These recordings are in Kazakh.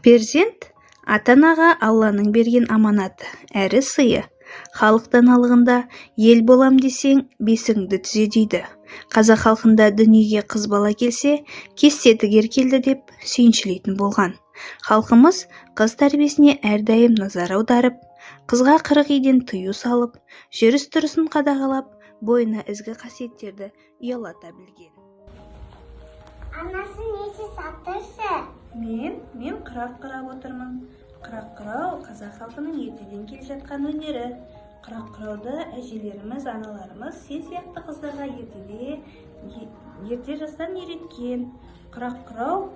Перзент ата-анаға Алланың берген аманаты, әрі сыйы. Халық даналығында ел болам десең, бесігіңді түзе дейді. Қазақ халқында дүниеге қыз бала келсе, кесте тігер келді деп сүйіншілейтін болған. Халқымыз қыз тәрбиесіне әрдайым назар аударып, қызға 40 үйден тыю салып, жүріс-тұрысын қадағалап, бойына ізгі қасиеттерді ұялата білген. Анасы несі сатырсы? Мен қырақ қырап отырмын. Қырақ қырау қазақ халқының ертеден келе жатқан өнері. Қырақ қырауды әжелеріміз, аналарымыз сен сияқты қыздарға ерте жастан үйреткен. Қырақ қырау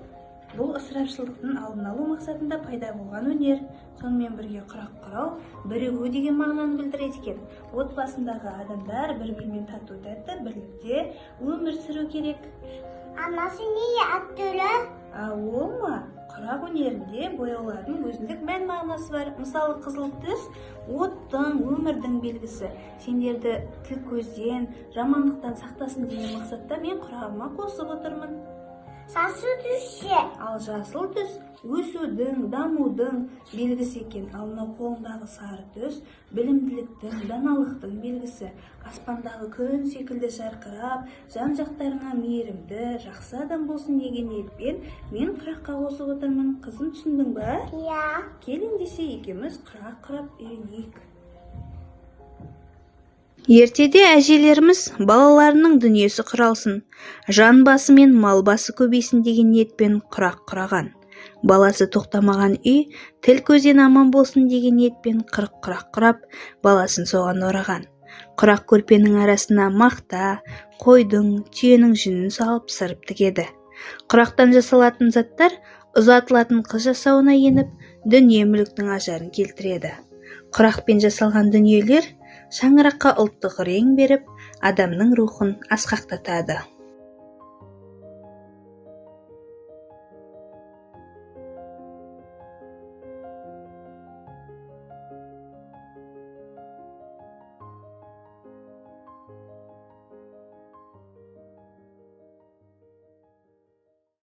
бұл ысырапшылдықтың алдын алу мақсатында пайда болған өнер. Сонымен бірге қырақ қырау бірігу деген мағынаны білдіреді екен. Отбасындағы адамдар бір-бірімен тату тәтті бірлікте өмір сүру керек. Анасы неге аттөлі? Ол ма? Қырақ өнерінде бояулардың өзіндік мән мағынасы бар. Мысалы, қызыл түс оттың, өмірдің белгісі. Сендерді тіл көзден, жамандықтан сақтасын деген мақсатта мен қырағыма қосып отырмын. Сасы түссе? Ал жасыл түс өсудің, дамудың белгісі екен. Ал мынау қолындағы сары түс білімділіктің, даналықтың белгісі. Аспандағы күн секілді жарқырап, жан-жақтарыңа мейірімді, жақсы адам болсын деген ниетпен мен қыраққа қосып отырмын. Қызым, түсіндің ба? Иә. Кел ендеше екеуміз қырақ қырап үйренейік. Ертеде әжелеріміз балаларының дүниесі құралсын, жан басы мен мал басы көбейсін деген ниетпен құрақ құраған. Баласы тоқтамаған үй тіл көзден аман болсын деген ниетпен 40 құрақ құрап, баласын соған ораған. Құрақ көрпенің арасына мақта, қойдың, түйенің жүнін салып сырып тігеді. Құрақтан жасалатын заттар ұзатылатын қыз жасауына еніп, дүние мүліктің ажарын келтіреді. Құрақпен жасалған дүниелер шаңыраққа ұлттық рең беріп, адамның рухын асқақтатады.